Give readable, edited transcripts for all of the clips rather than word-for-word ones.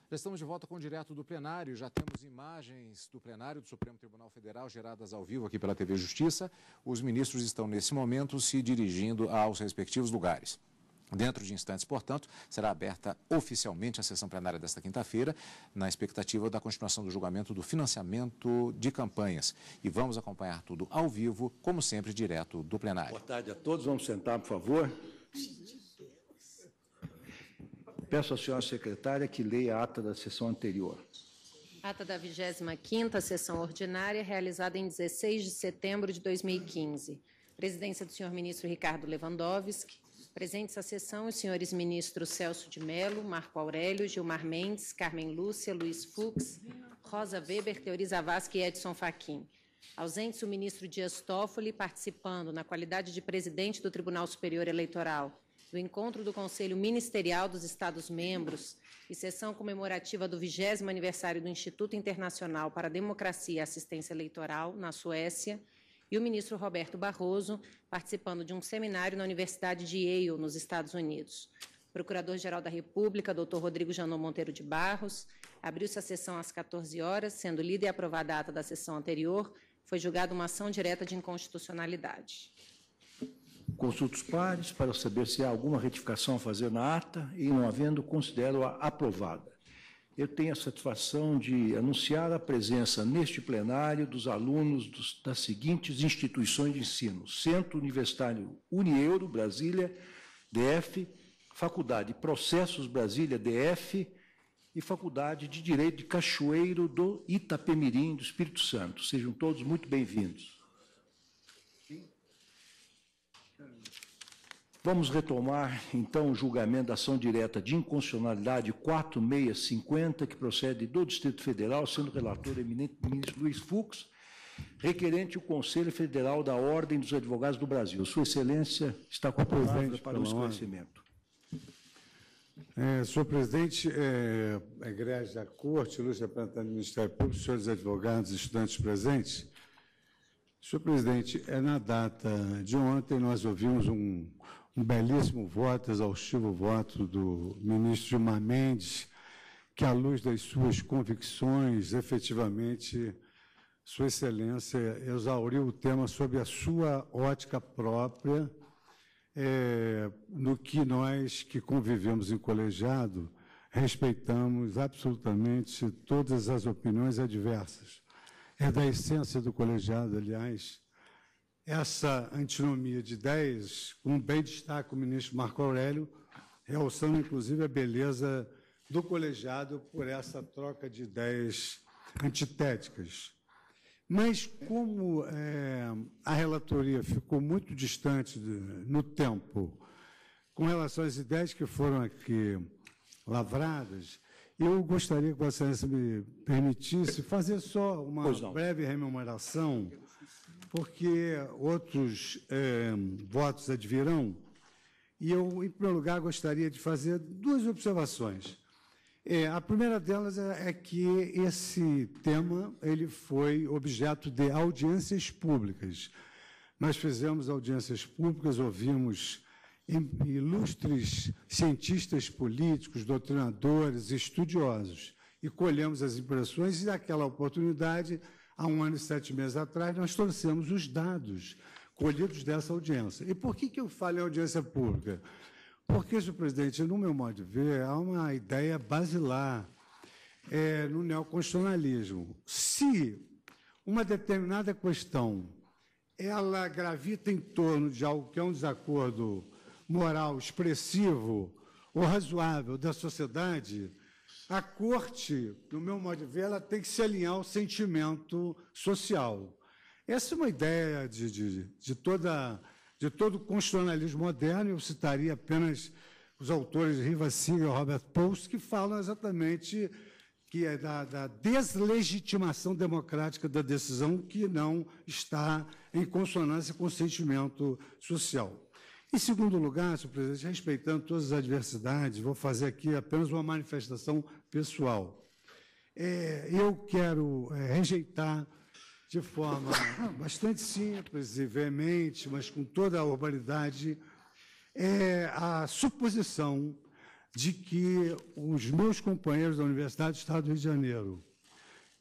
Já estamos de volta com o Direto do Plenário. Já temos imagens do plenário do Supremo Tribunal Federal geradas ao vivo aqui pela TV Justiça. Os ministros estão, nesse momento, se dirigindo aos respectivos lugares. Dentro de instantes, portanto, será aberta oficialmente a sessão plenária desta quinta-feira, na expectativa da continuação do julgamento do financiamento de campanhas. E vamos acompanhar tudo ao vivo, como sempre, direto do plenário. Boa tarde a todos. Vamos sentar, por favor. Peço à senhora secretária que leia a ata da sessão anterior. Ata da 25ª sessão ordinária, realizada em 16 de setembro de 2015. Presidência do senhor ministro Ricardo Lewandowski. Presentes à sessão os senhores ministros Celso de Mello, Marco Aurélio, Gilmar Mendes, Carmen Lúcia, Luiz Fux, Rosa Weber, Teori Zavascki e Edson Fachin. Ausentes o ministro Dias Toffoli, participando na qualidade de presidente do Tribunal Superior Eleitoral, do encontro do Conselho Ministerial dos Estados-membros e sessão comemorativa do 20º aniversário do Instituto Internacional para a Democracia e Assistência Eleitoral, na Suécia, e o ministro Roberto Barroso, participando de um seminário na Universidade de Yale, nos Estados Unidos. Procurador-Geral da República, Dr. Rodrigo Janot Monteiro de Barros, abriu-se a sessão às 14 horas, sendo lida e aprovada a ata da sessão anterior, foi julgada uma ação direta de inconstitucionalidade. Consulto os pares para saber se há alguma retificação a fazer na ata e, não havendo, considero-a aprovada. Eu tenho a satisfação de anunciar a presença neste plenário dos alunos das seguintes instituições de ensino: Centro Universitário Unieuro, Brasília, DF, Faculdade Processos Brasília, DF, e Faculdade de Direito de Cachoeiro do Itapemirim, do Espírito Santo. Sejam todos muito bem-vindos. Vamos retomar, então, o julgamento da ação direta de inconstitucionalidade 4650, que procede do Distrito Federal, sendo relator o eminente ministro Luiz Fux, requerente o Conselho Federal da Ordem dos Advogados do Brasil. Sua Excelência está com a palavra para o esclarecimento. Senhor presidente, egrégio da Corte, ilustre representante do Ministério Público, senhores advogados, estudantes presentes. Senhor presidente, na data de ontem nós ouvimos um belíssimo voto, exaustivo voto do ministro Gilmar Mendes, que, à luz das suas convicções, efetivamente, Sua Excelência exauriu o tema sob a sua ótica própria, no que nós, que convivemos em colegiado, respeitamos absolutamente todas as opiniões adversas. É da essência do colegiado, aliás, essa antinomia de ideias, como bem destaca o ministro Marco Aurélio, realçando, inclusive, a beleza do colegiado por essa troca de ideias antitéticas. Mas, como a relatoria ficou muito distante no tempo com relação às ideias que foram aqui lavradas, eu gostaria que Vossa Excelência me permitisse fazer só uma breve rememoração, porque outros votos advirão, e eu, em primeiro lugar, gostaria de fazer duas observações. A primeira delas é que esse tema ele foi objeto de audiências públicas. Nós fizemos audiências públicas, ouvimos ilustres cientistas políticos, doutrinadores, estudiosos, e colhemos as impressões, e naquela oportunidade, há 1 ano e 7 meses atrás, nós trouxemos os dados colhidos dessa audiência. E por que eu falo em audiência pública? Porque, senhor presidente, no meu modo de ver, há uma ideia basilar no neoconstitucionalismo. Se uma determinada questão ela gravita em torno de algo que é um desacordo moral expressivo ou razoável da sociedade, a Corte, no meu modo de ver, ela tem que se alinhar ao sentimento social. Essa é uma ideia de todo o constitucionalismo moderno. Eu citaria apenas os autores Riva Seeger e Robert Post, que falam exatamente que é da deslegitimação democrática da decisão que não está em consonância com o sentimento social. Em segundo lugar, senhor presidente, respeitando todas as adversidades, vou fazer aqui apenas uma manifestação pessoal. Eu quero rejeitar de forma bastante simples e veemente, mas com toda a urbanidade, a suposição de que os meus companheiros da Universidade do Estado do Rio de Janeiro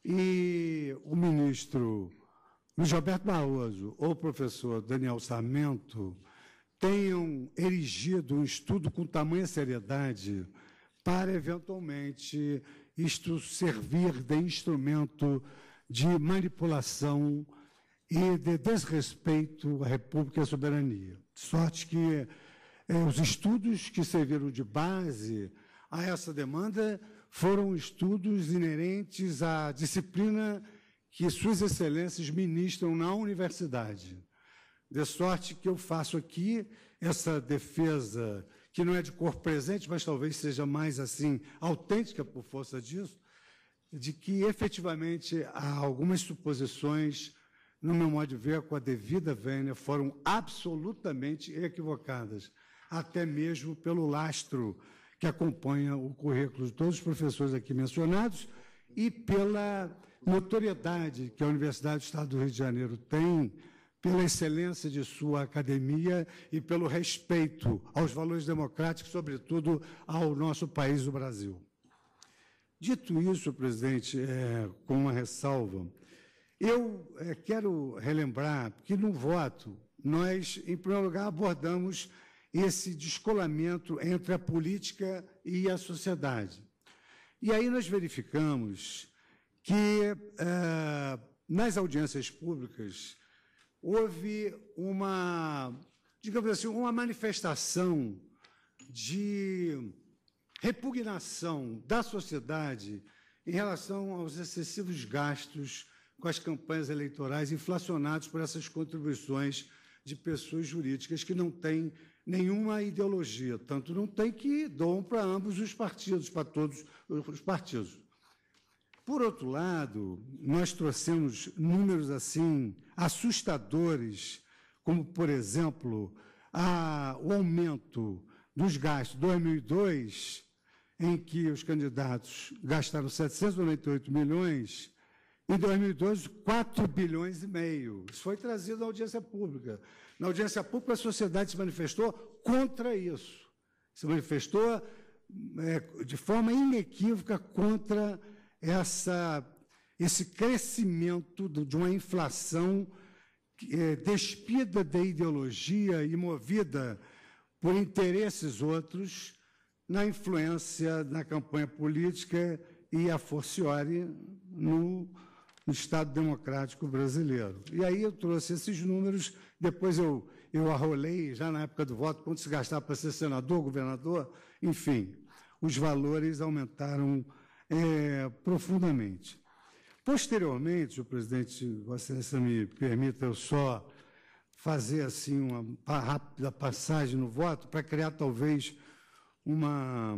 e o ministro Luiz Roberto Barroso ou o professor Daniel Sarmento tenham erigido um estudo com tamanha seriedade para, eventualmente, isto servir de instrumento de manipulação e de desrespeito à República e à soberania. De sorte que os estudos que serviram de base a essa demanda foram estudos inerentes à disciplina que Suas Excelências ministram na universidade. De sorte que eu faço aqui essa defesa, que não é de cor presente, mas talvez seja mais assim, autêntica por força disso, de que efetivamente há algumas suposições, no meu modo de ver, com a devida vênia, foram absolutamente equivocadas, até mesmo pelo lastro que acompanha o currículo de todos os professores aqui mencionados e pela notoriedade que a Universidade do Estado do Rio de Janeiro tem, pela excelência de sua academia e pelo respeito aos valores democráticos, sobretudo ao nosso país, o Brasil. Dito isso, presidente, com uma ressalva, eu quero relembrar que no voto nós, em primeiro lugar, abordamos esse descolamento entre a política e a sociedade. E aí nós verificamos que, nas audiências públicas, houve uma, digamos assim, uma manifestação de repugnação da sociedade em relação aos excessivos gastos com as campanhas eleitorais inflacionados por essas contribuições de pessoas jurídicas que não têm nenhuma ideologia, tanto não tem que doam para ambos os partidos, para todos os partidos. Por outro lado, nós trouxemos números assim assustadores, como, por exemplo, o aumento dos gastos. 2002, em que os candidatos gastaram 798 milhões, em 2012, 4 bilhões e meio. Isso foi trazido na audiência pública. Na audiência pública, a sociedade se manifestou contra isso. Se manifestou de forma inequívoca contra esse crescimento de uma inflação despida de ideologia e movida por interesses outros na influência na campanha política e, a fortiori, no Estado Democrático Brasileiro. E aí eu trouxe esses números, depois eu arrolei, já na época do voto, quanto se gastava para ser senador, governador, enfim, os valores aumentaram profundamente. Posteriormente, senhor presidente, Vossa Excelência me permita eu só fazer assim uma rápida passagem no voto para criar talvez uma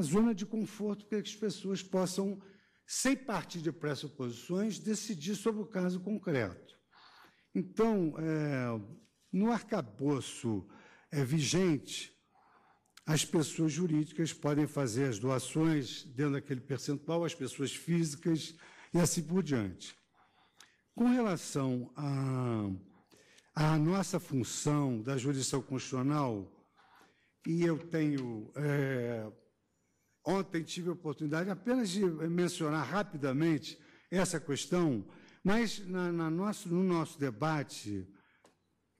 zona de conforto para que as pessoas possam, sem partir de pressuposições, decidir sobre o caso concreto. Então, no arcabouço vigente, as pessoas jurídicas podem fazer as doações dentro daquele percentual, as pessoas físicas e assim por diante. Com relação à nossa função da jurisdição constitucional, e eu tenho... Ontem tive a oportunidade apenas de mencionar rapidamente essa questão, mas no nosso debate,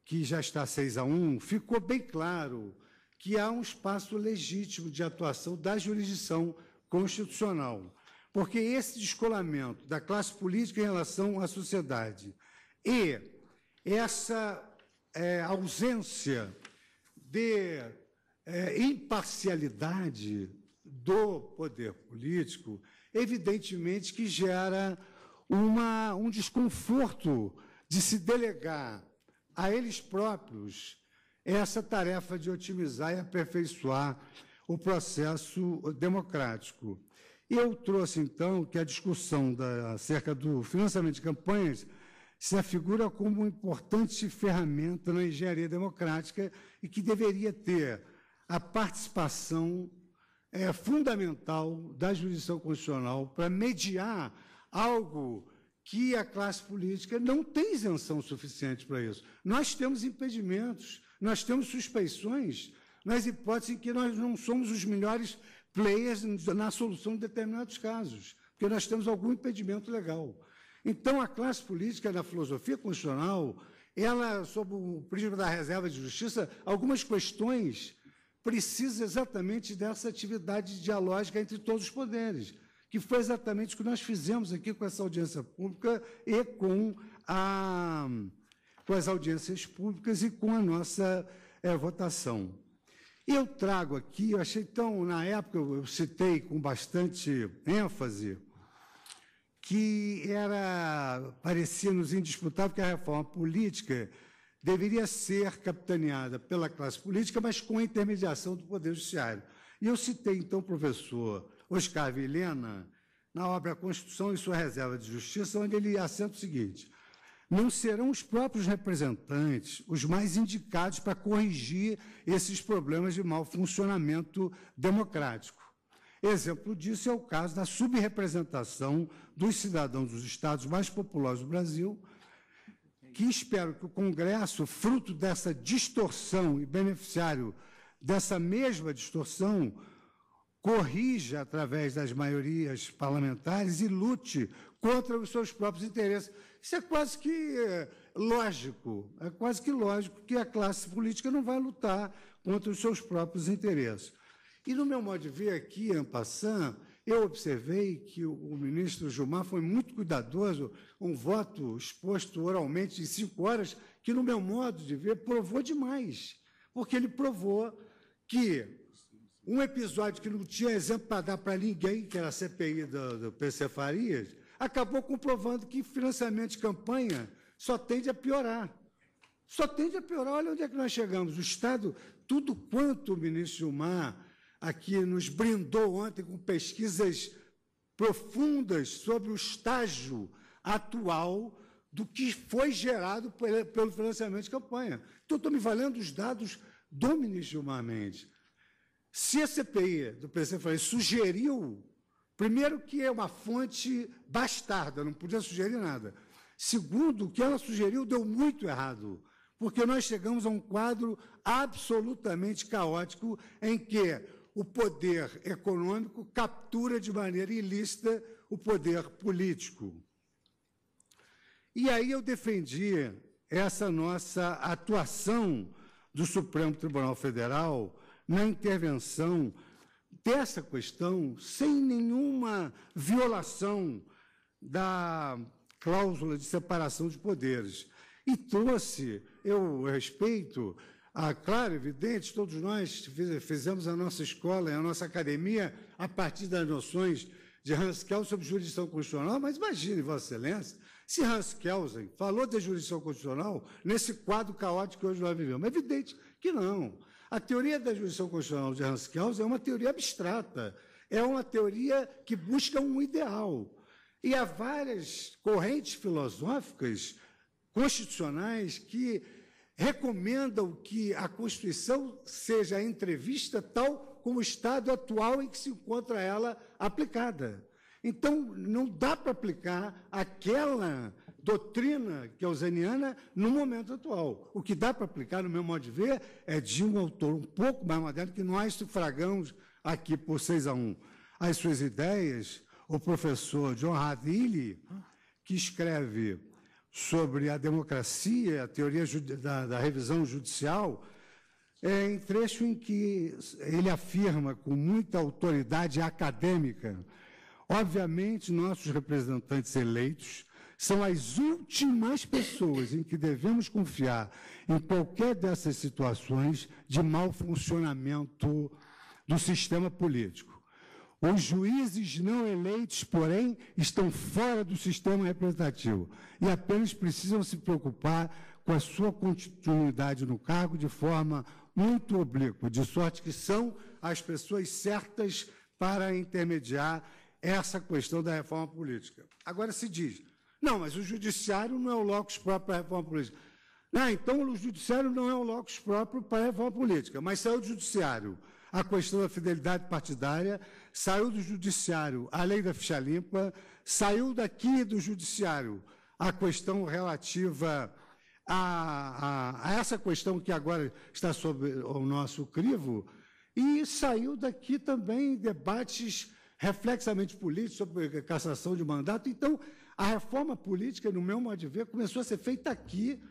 que já está 6-1, ficou bem claro que há um espaço legítimo de atuação da jurisdição constitucional, porque esse descolamento da classe política em relação à sociedade e essa ausência de imparcialidade do poder político, evidentemente que gera um desconforto de se delegar a eles próprios essa tarefa de otimizar e aperfeiçoar o processo democrático. Eu trouxe, então, que a discussão acerca do financiamento de campanhas se afigura como uma importante ferramenta na engenharia democrática e que deveria ter a participação fundamental da jurisdição constitucional para mediar algo que a classe política não tem isenção suficiente para isso. Nós temos impedimentos, nós temos suspeições nas hipóteses em que nós não somos os melhores players na solução de determinados casos, porque nós temos algum impedimento legal. Então, a classe política na filosofia constitucional, ela, sob o prisma da reserva de justiça, algumas questões precisam exatamente dessa atividade dialógica entre todos os poderes, que foi exatamente o que nós fizemos aqui com essa audiência pública e com as audiências públicas e com a nossa votação. Eu trago aqui, eu achei tão, na época eu citei com bastante ênfase, que parecia-nos indisputável que a reforma política deveria ser capitaneada pela classe política, mas com a intermediação do Poder Judiciário. E eu citei, então, o professor Oscar Vilhena, na obra Constituição e sua Reserva de Justiça, onde ele assenta o seguinte: não serão os próprios representantes os mais indicados para corrigir esses problemas de mau funcionamento democrático. Exemplo disso é o caso da subrepresentação dos cidadãos dos estados mais populosos do Brasil, que espero que o Congresso, fruto dessa distorção e beneficiário dessa mesma distorção, corrija através das maiorias parlamentares e lute contra os seus próprios interesses. Isso é quase que lógico, que a classe política não vai lutar contra os seus próprios interesses. E, no meu modo de ver aqui, en passant, eu observei que o ministro Gilmar foi muito cuidadoso, um voto exposto oralmente de 5 horas, que, no meu modo de ver, provou demais, porque ele provou que um episódio que não tinha exemplo para dar para ninguém, que era a CPI do PC Farias, acabou comprovando que financiamento de campanha só tende a piorar. Só tende a piorar. Olha onde é que nós chegamos. O Estado, tudo quanto o ministro Gilmar aqui nos brindou ontem com pesquisas profundas sobre o estágio atual do que foi gerado pelo financiamento de campanha. Então, estou me valendo dos dados do ministro Gilmar Mendes. Se a CPI do PC Farias sugeriu, primeiro, que é uma fonte bastarda, não podia sugerir nada. Segundo, o que ela sugeriu deu muito errado, porque nós chegamos a um quadro absolutamente caótico em que o poder econômico captura de maneira ilícita o poder político. E aí eu defendi essa nossa atuação do Supremo Tribunal Federal na intervenção dessa questão sem nenhuma violação da cláusula de separação de poderes. E trouxe, eu respeito, claro, evidente, todos nós fizemos a nossa escola, a nossa academia, a partir das noções de Hans Kelsen sobre jurisdição constitucional, mas imagine, Vossa Excelência, se Hans Kelsen falou de jurisdição constitucional nesse quadro caótico que hoje nós vivemos. É evidente que não. A teoria da jurisdição constitucional de Hans Kelsen é uma teoria abstrata, é uma teoria que busca um ideal. E há várias correntes filosóficas constitucionais que recomendam que a Constituição seja entrevista tal como o estado atual em que se encontra ela aplicada. Então, não dá para aplicar aquela doutrina kelseniana no momento atual. O que dá para aplicar, no meu modo de ver, é de um autor um pouco mais moderno, que nós sufragamos aqui por 6-1 as suas ideias, o professor John Hadley, que escreve sobre a democracia, a teoria da revisão judicial, em trecho em que ele afirma com muita autoridade acadêmica: obviamente, nossos representantes eleitos são as últimas pessoas em que devemos confiar em qualquer dessas situações de mau funcionamento do sistema político. Os juízes não eleitos, porém, estão fora do sistema representativo e apenas precisam se preocupar com a sua continuidade no cargo de forma muito oblíqua, de sorte que são as pessoas certas para intermediar essa questão da reforma política. Agora se diz, não, mas o judiciário não é o locus próprio para a reforma política. Não, então o judiciário não é o locus próprio para a reforma política, mas saiu do judiciário a questão da fidelidade partidária, saiu do judiciário a lei da ficha limpa, saiu daqui do judiciário a questão relativa a essa questão que agora está sob o nosso crivo, e saiu daqui também debates reflexamente políticos sobre cassação de mandato. Então, a reforma política, no meu modo de ver, começou a ser feita aqui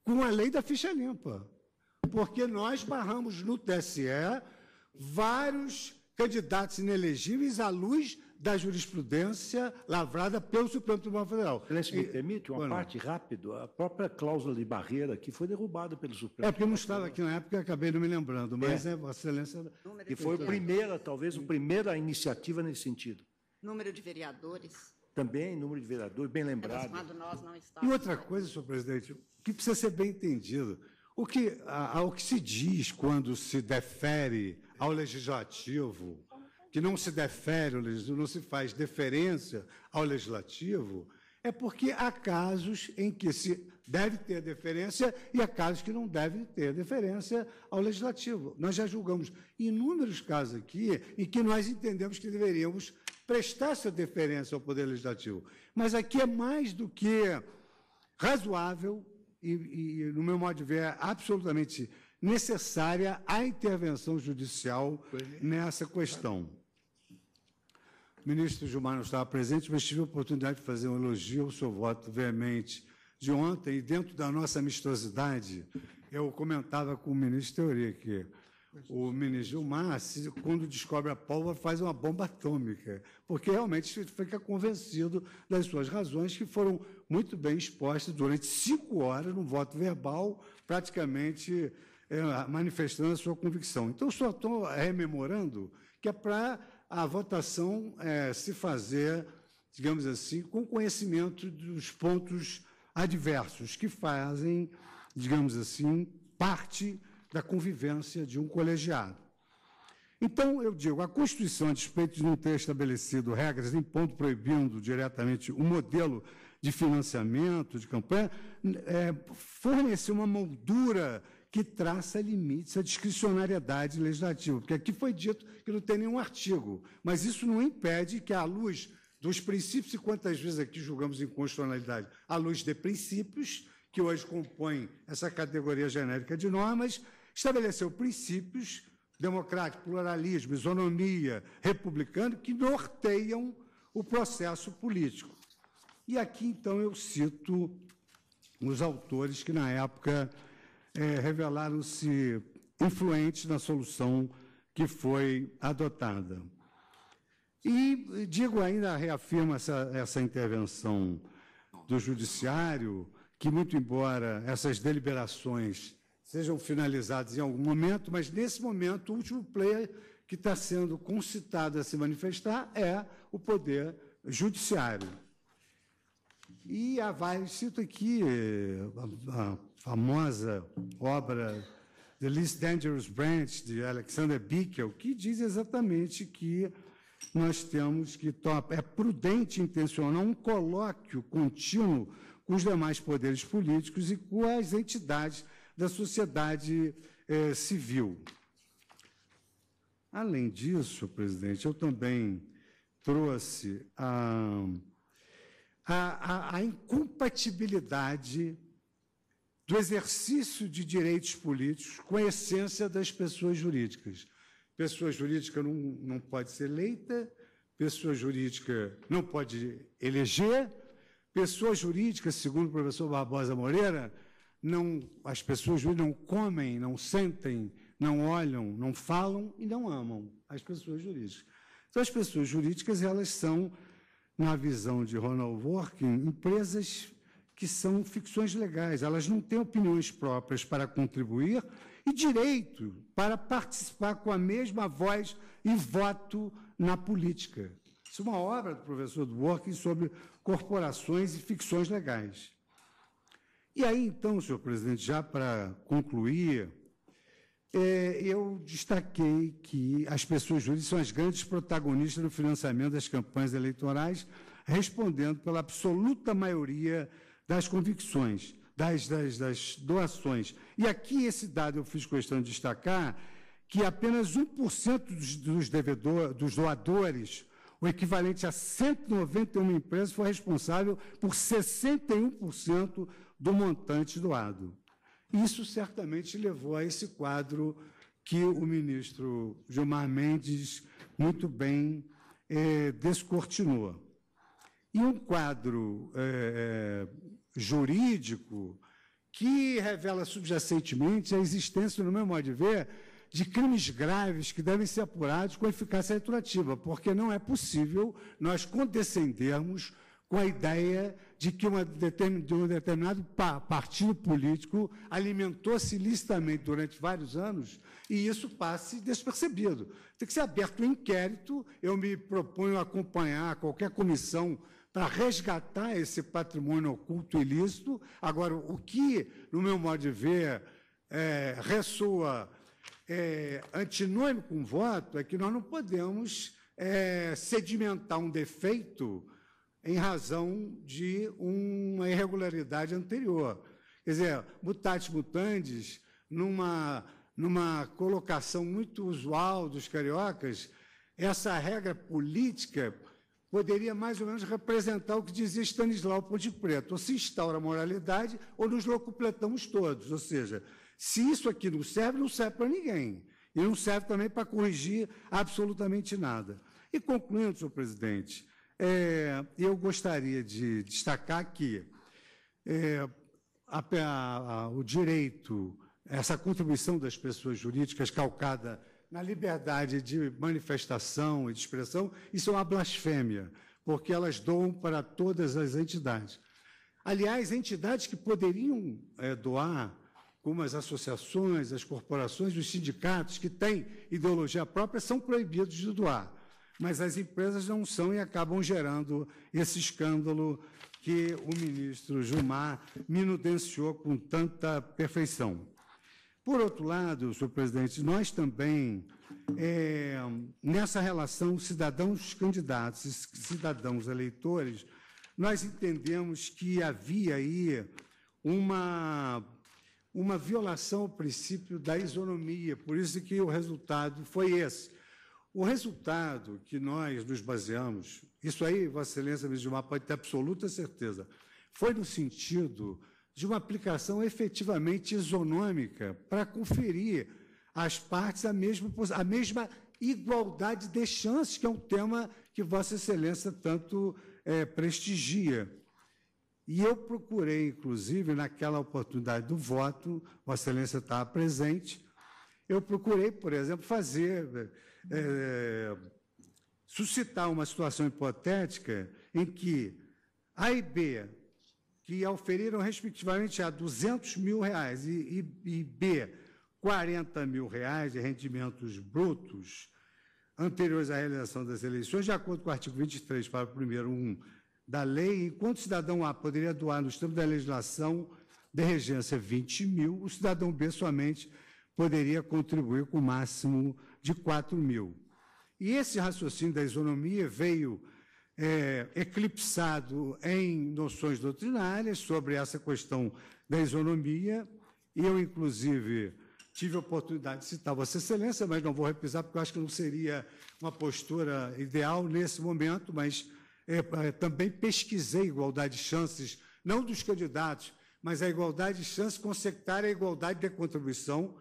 com a lei da ficha limpa, porque nós barramos no TSE vários candidatos inelegíveis à luz da jurisprudência lavrada pelo Supremo Tribunal Federal. Excelência, me permite uma parte rápido? A própria cláusula de barreira aqui foi derrubada pelo Supremo. Porque eu não estava aqui na época, acabei não me lembrando, mas Vossa Excelência... Que foi a primeira, talvez, a primeira iniciativa nesse sentido. Número de vereadores. Também, número de vereadores, bem lembrado. Quando nós não E estávamos. outra coisa, senhor presidente, que precisa ser bem entendido, o que se diz quando se defere ao legislativo, que não se defere ao legislativo, não se faz deferência ao legislativo, é porque há casos em que se deve ter deferência e há casos que não devem ter deferência ao legislativo. Nós já julgamos inúmeros casos aqui em que nós entendemos que deveríamos prestar essa deferência ao Poder Legislativo. Mas aqui é mais do que razoável e, no meu modo de ver, é absolutamente necessária a intervenção judicial nessa questão. O ministro Gilmar não estava presente, mas tive a oportunidade de fazer um elogio ao seu voto veemente de ontem, e dentro da nossa amistosidade, eu comentava com o ministro Teori que o ministro Gilmar, quando descobre a pólvora, faz uma bomba atômica, porque realmente fica convencido das suas razões, que foram muito bem expostas durante 5 horas, no voto verbal, praticamente manifestando a sua convicção. Então, só estou rememorando que é para a votação se fazer, digamos assim, com conhecimento dos pontos adversos, que fazem, digamos assim, parte da convivência de um colegiado. Então, eu digo, a Constituição, a despeito de não ter estabelecido regras nem ponto proibindo diretamente o modelo de financiamento de campanha, forneceu uma moldura que traça limites à discricionariedade legislativa, porque aqui foi dito que não tem nenhum artigo, mas isso não impede que, à luz dos princípios, e quantas vezes aqui julgamos inconstitucionalidade, à luz de princípios, que hoje compõem essa categoria genérica de normas, estabeleceu princípios democrático, pluralismo, isonomia, republicano, que norteiam o processo político. E aqui, então, eu cito os autores que, na época, revelaram-se influentes na solução que foi adotada. E digo ainda, reafirmo essa intervenção do Judiciário, que, muito embora essas deliberações sejam finalizadas em algum momento, mas, nesse momento, o último player que está sendo concitado a se manifestar é o Poder Judiciário. E há vários, cito aqui a famosa obra The Least Dangerous Branch, de Alexander Bickel, que diz exatamente que nós temos que é prudente intencionar um colóquio contínuo com os demais poderes políticos e com as entidades da sociedade civil. Além disso, presidente, eu também trouxe a incompatibilidade do exercício de direitos políticos com a essência das pessoas jurídicas. Pessoa jurídica não pode ser eleita, pessoa jurídica não pode eleger, pessoa jurídica, segundo o professor Barbosa Moreira, as pessoas jurídicas não comem, não sentem, não olham, não falam e não amam as pessoas jurídicas. Então, as pessoas jurídicas, elas são, na visão de Ronald Dworkin, empresas que são ficções legais, elas não têm opiniões próprias para contribuir e direito para participar com a mesma voz e voto na política. Isso é uma obra do professor Dworkin sobre corporações e ficções legais. E aí, então, senhor presidente, já para concluir, eu destaquei que as pessoas jurídicas são as grandes protagonistas no financiamento das campanhas eleitorais, respondendo pela absoluta maioria das convicções, das doações. E aqui, esse dado eu fiz questão de destacar, que apenas 1% dos doadores, o equivalente a 191 empresas, foi responsável por 61% do montante doado. Isso certamente levou a esse quadro que o ministro Gilmar Mendes muito bem descortinou. E um quadro jurídico que revela subjacentemente a existência, no meu modo de ver, de crimes graves que devem ser apurados com eficácia retroativa, porque não é possível nós condescendermos com a ideia de que um determinado partido político alimentou-se ilicitamente durante vários anos e isso passe despercebido. Tem que ser aberto um inquérito, eu me proponho acompanhar qualquer comissão para resgatar esse patrimônio oculto ilícito. Agora, o que, no meu modo de ver, ressoa antinômico com o voto é que nós não podemos sedimentar um defeito em razão de uma irregularidade anterior. Quer dizer, mutatis mutandis, numa colocação muito usual dos cariocas, essa regra política poderia mais ou menos representar o que dizia Stanislau Ponte Preta, ou se instaura a moralidade ou nos locupletamos todos, ou seja, se isso aqui não serve para ninguém, e não serve também para corrigir absolutamente nada. E concluindo, senhor presidente, eu gostaria de destacar que o direito, essa contribuição das pessoas jurídicas calcada na liberdade de manifestação e de expressão, isso é uma blasfêmia, porque elas doam para todas as entidades. Aliás, entidades que poderiam doar, como as associações, as corporações, os sindicatos, que têm ideologia própria, são proibidos de doar. Mas as empresas não são e acabam gerando esse escândalo que o ministro Gilmar minudenciou com tanta perfeição. Por outro lado, senhor presidente, nós também, nessa relação cidadãos candidatos e cidadãos eleitores, nós entendemos que havia aí uma violação ao princípio da isonomia, por isso que o resultado foi esse. O resultado que nós nos baseamos, isso aí, Vossa Excelência, ministro Gilmar, pode ter absoluta certeza, foi no sentido de uma aplicação efetivamente isonômica para conferir às partes a mesma igualdade de chances, que é um tema que Vossa Excelência tanto prestigia. E eu procurei, inclusive, naquela oportunidade do voto, Vossa Excelência estava presente, eu procurei, por exemplo, suscitar uma situação hipotética em que A e B, que auferiram respectivamente a R$200 mil e B, R$40 mil de rendimentos brutos anteriores à realização das eleições, de acordo com o artigo 23, parágrafo 1º da lei, enquanto o cidadão A poderia doar nos termos da legislação de regência 20 mil, o cidadão B somente poderia contribuir com o máximo de 4 mil. E esse raciocínio da isonomia veio eclipsado em noções doutrinárias sobre essa questão da isonomia, e eu, inclusive, tive a oportunidade de citar Vossa Excelência, mas não vou repisar, porque eu acho que não seria uma postura ideal nesse momento, mas também pesquisei igualdade de chances, não dos candidatos, mas a igualdade de chances consectar a igualdade de contribuição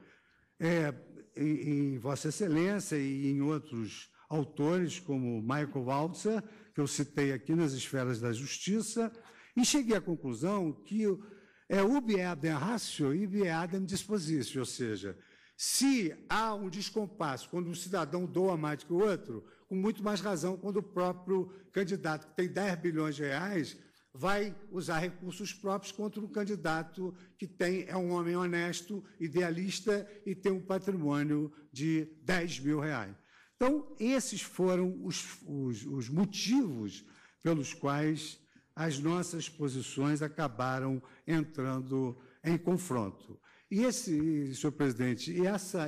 em Vossa Excelência e em outros autores, como Michael Walzer, que eu citei aqui nas esferas da justiça, e cheguei à conclusão que ubi adem ratio, ibi adem dispositio, ou seja, se há um descompasso quando um cidadão doa mais do que o outro, com muito mais razão quando o próprio candidato, que tem 10 bilhões de reais, vai usar recursos próprios contra um candidato que é um homem honesto, idealista e tem um patrimônio de 10 mil reais. Então, esses foram os motivos pelos quais as nossas posições acabaram entrando em confronto. E senhor presidente,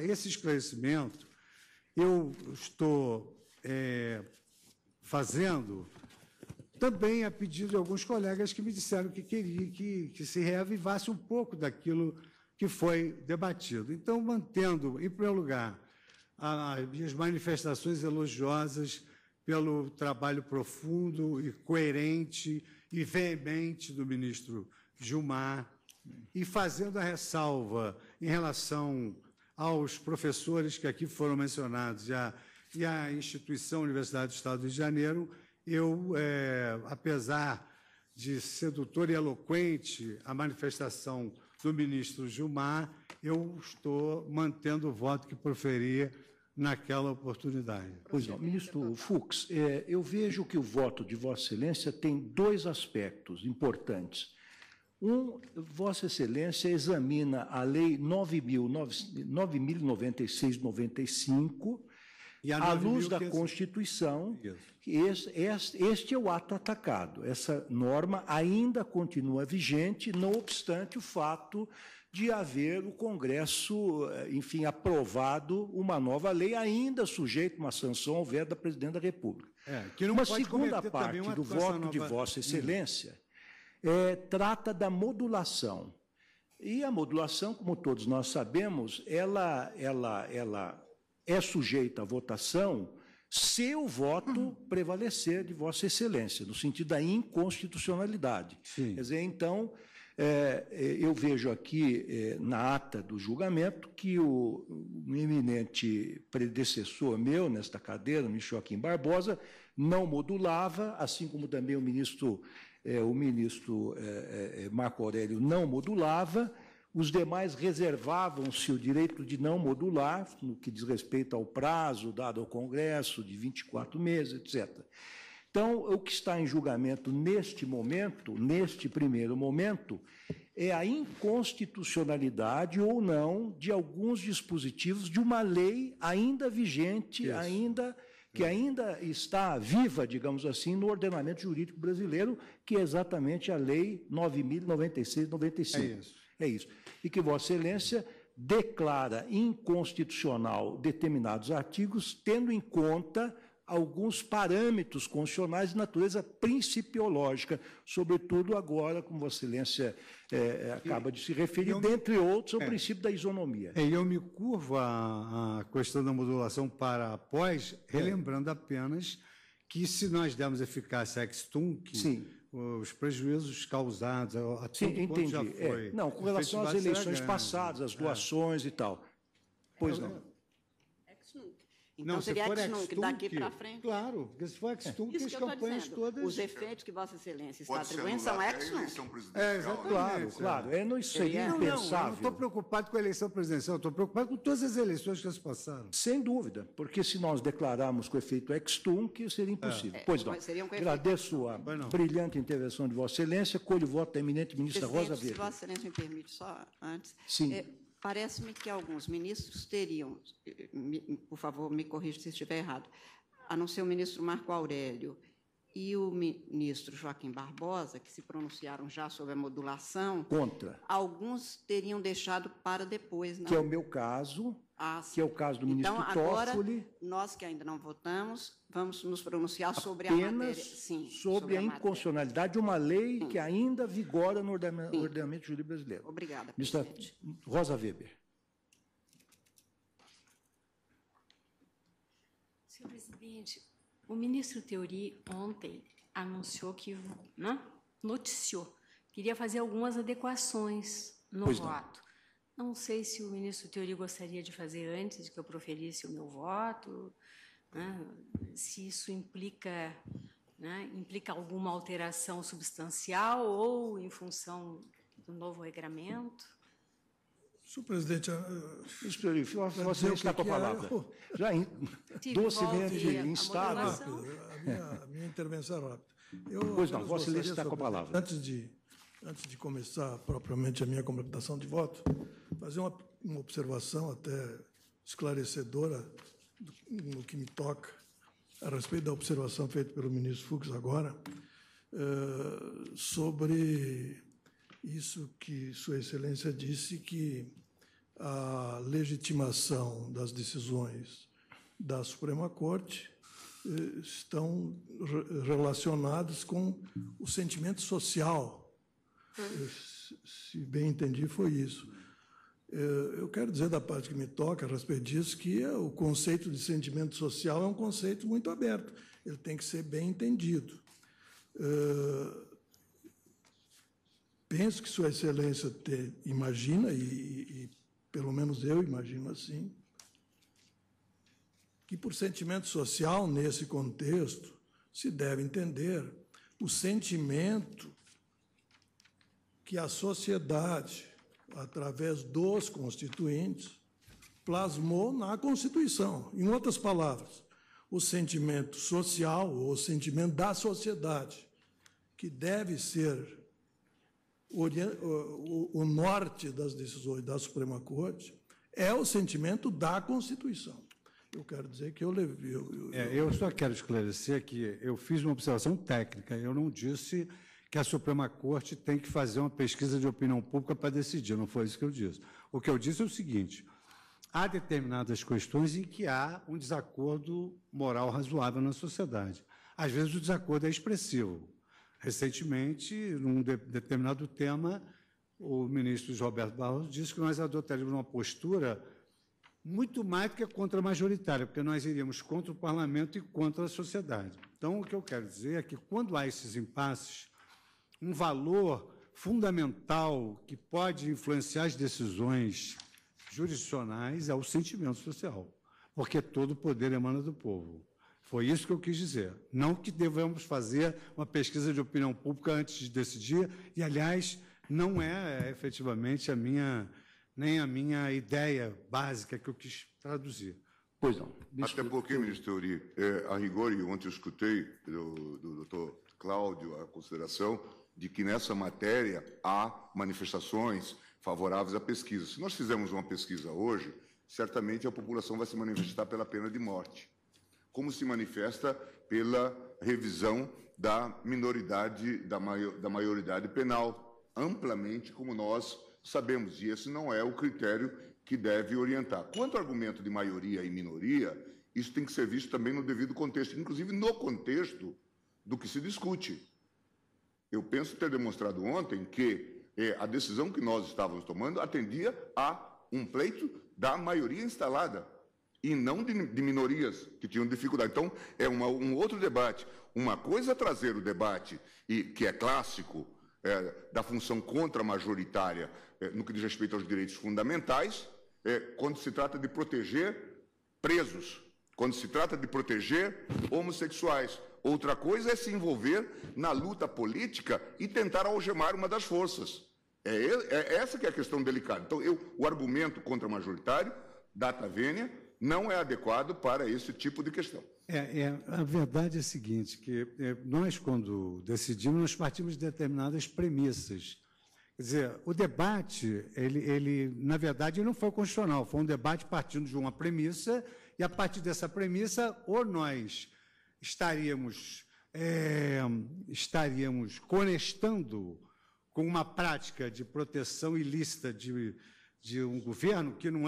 esse esclarecimento eu estou fazendo também a pedido de alguns colegas que me disseram que queriam que se reavivasse um pouco daquilo que foi debatido. Então, mantendo, em primeiro lugar, as minhas manifestações elogiosas pelo trabalho profundo e coerente e veemente do ministro Gilmar, e fazendo a ressalva em relação aos professores que aqui foram mencionados e à instituição Universidade do Estado do Rio de Janeiro, eu, apesar de sedutor e eloquente a manifestação do ministro Gilmar, eu estou mantendo o voto que proferia naquela oportunidade. Pois não, ministro Fux, eu vejo que o voto de Vossa Excelência tem dois aspectos importantes. Vossa Excelência examina a Lei 9.096/95, à luz da Constituição. Este é o ato atacado. Essa norma ainda continua vigente, não obstante o fato de haver o Congresso, enfim, aprovado uma nova lei, ainda sujeita uma sanção ao veto da Presidente da República. Que não uma pode segunda parte do voto de Vossa Excelência trata da modulação. E a modulação, como todos nós sabemos, ela é sujeita à votação se o voto prevalecer de Vossa Excelência, no sentido da inconstitucionalidade. Sim. Quer dizer, então, eu vejo aqui na ata do julgamento que o eminente predecessor meu nesta cadeira, o ministro Joaquim Barbosa, não modulava, assim como também o ministro Marco Aurélio não modulava. Os demais reservavam-se o direito de não modular, no que diz respeito ao prazo dado ao Congresso, de 24 meses, etc. Então, o que está em julgamento neste momento, neste primeiro momento, é a inconstitucionalidade ou não de alguns dispositivos de uma lei ainda vigente, que ainda está viva, digamos assim, no ordenamento jurídico brasileiro, que é exatamente a Lei 9.096/95. É isso. E que Vossa Excelência declara inconstitucional determinados artigos, tendo em conta alguns parâmetros constitucionais de natureza principiológica, sobretudo agora, como Vossa Excelência acaba de se referir, dentre outros, ao princípio da isonomia. E eu me curvo à questão da modulação para após, relembrando apenas que, se nós dermos eficácia ex tunc, os prejuízos causados, a tudo quanto já foi. Não, com relação às eleições passadas, as doações e tal. Pois não. Então, seria ex-nunc, daqui para frente. Claro, porque se for ex-nunc, as campanhas todas... Os efeitos que Vossa Excelência está atribuindo são ex-nunc. Claro. Isso seria impensável. Eu não estou preocupado com a eleição presidencial, estou preocupado com todas as eleições que se passaram. Sem dúvida, porque se nós declararmos com efeito ex-tunc, seria impossível. Pois não. Agradeço a brilhante intervenção de Vossa Excelência, colho o voto da eminente ministra Rosa Weber. Se Vossa Excelência me permite só antes... Sim. Parece-me que alguns ministros teriam, por favor, me corrija se estiver errado, a não ser o ministro Marco Aurélio e o ministro Joaquim Barbosa, que se pronunciaram já sobre a modulação, contra. Alguns teriam deixado para depois. Não? Que é o meu caso, que é o caso do ministro Toffoli. Agora, nós que ainda não votamos, vamos nos pronunciar sobre a matéria. Sim, sobre a inconstitucionalidade de uma lei que ainda vigora no ordenamento jurídico brasileiro. Obrigada, ministra Rosa Weber. Senhor presidente, o ministro Theory ontem anunciou que, noticiou, queria fazer algumas adequações no voto. Não sei se o ministro Theory gostaria de fazer antes de que eu proferisse o meu voto, se isso implica alguma alteração substancial ou em função do novo regramento. Senhor presidente, Vossa Excelência está com a palavra. Já docemente instado. A minha intervenção é rápida. Pois não, Vossa Excelência está com a palavra. Antes de começar propriamente a minha complementação de voto, fazer uma observação até esclarecedora no que me toca, a respeito da observação feita pelo ministro Fux agora, sobre isso que Sua Excelência disse, que a legitimação das decisões da Suprema Corte estão relacionadas com o sentimento social. Se bem entendi, foi isso. Eu quero dizer, da parte que me toca, a respeito disso, que o conceito de sentimento social é um conceito muito aberto. Ele tem que ser bem entendido. penso que Sua Excelência imagina, e pelo menos eu imagino assim, que por sentimento social, nesse contexto, se deve entender o sentimento que a sociedade, através dos constituintes, plasmou na Constituição. Em outras palavras, o sentimento social, ou o sentimento da sociedade, que deve ser o norte das decisões da Suprema Corte, é o sentimento da Constituição. Eu quero dizer que eu só quero esclarecer que eu fiz uma observação técnica, eu não disse que a Suprema Corte tem que fazer uma pesquisa de opinião pública para decidir, não foi isso que eu disse. O que eu disse é o seguinte: há determinadas questões em que há um desacordo moral razoável na sociedade. Às vezes o desacordo é expressivo. Recentemente, num determinado tema, o ministro Roberto Barroso disse que nós adotaríamos uma postura muito mais do que contra a majoritária, porque nós iríamos contra o parlamento e contra a sociedade. Então, o que eu quero dizer é que, quando há esses impasses, um valor fundamental que pode influenciar as decisões jurisdicionais é o sentimento social, porque todo o poder emana do povo. Foi isso que eu quis dizer. Não que devemos fazer uma pesquisa de opinião pública antes de decidir, e, aliás, não é efetivamente nem a minha ideia básica que eu quis traduzir. Pois não. Até porque, ministro Teori, a rigor, e ontem eu escutei do doutor Cláudio a consideração de que nessa matéria há manifestações favoráveis à pesquisa. Se nós fizermos uma pesquisa hoje, certamente a população vai se manifestar pela pena de morte, como se manifesta pela revisão da minoridade, da maioridade penal, amplamente, como nós sabemos, e esse não é o critério que deve orientar. Quanto ao argumento de maioria e minoria, isso tem que ser visto também no devido contexto, inclusive no contexto do que se discute. Eu penso ter demonstrado ontem que a decisão que nós estávamos tomando atendia a um pleito da maioria instalada, e não de minorias que tinham dificuldade. Então, é um outro debate. Uma coisa é trazer o debate, que é clássico, da função contra-majoritária no que diz respeito aos direitos fundamentais, quando se trata de proteger presos, quando se trata de proteger homossexuais. Outra coisa é se envolver na luta política e tentar algemar uma das forças. Essa que é a questão delicada. Então, o argumento contra-majoritário, data vênia, não é adequado para esse tipo de questão. A verdade é a seguinte, que nós, quando decidimos, nós partimos de determinadas premissas. Quer dizer, o debate, ele na verdade, não foi constitucional, foi um debate partindo de uma premissa, e a partir dessa premissa, ou nós estaríamos conectando com uma prática de proteção ilícita de um governo que não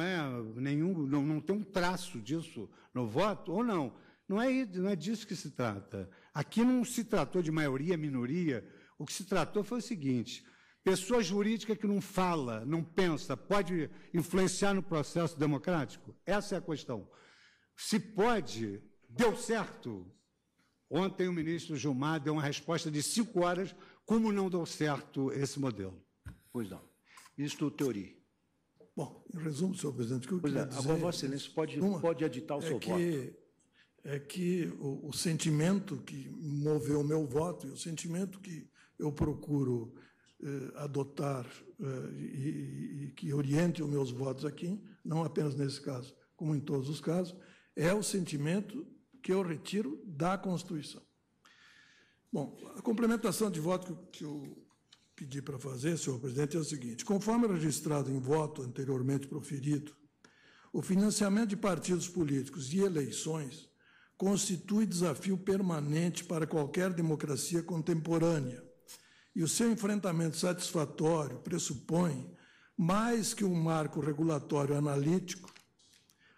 tem um traço disso no voto, ou não. Não é disso que se trata. Aqui não se tratou de maioria, minoria. O que se tratou foi o seguinte: pessoa jurídica que não fala, não pensa, pode influenciar no processo democrático? Essa é a questão. Se pode, deu certo. Ontem o ministro Gilmar deu uma resposta de 5 horas, como não deu certo esse modelo. Pois não. Ministro Teori. Bom, em resumo, senhor presidente, o que eu queria dizer... Agora, Vossa Excelência pode editar o seu voto. É que o sentimento que moveu o meu voto e o sentimento que eu procuro adotar e que oriente os meus votos aqui, não apenas nesse caso, como em todos os casos, é o sentimento que eu retiro da Constituição. Bom, a complementação de voto que eu pedi para fazer, senhor presidente, é o seguinte: conforme registrado em voto anteriormente proferido, o financiamento de partidos políticos e eleições constitui desafio permanente para qualquer democracia contemporânea, e o seu enfrentamento satisfatório pressupõe, mais que um marco regulatório analítico,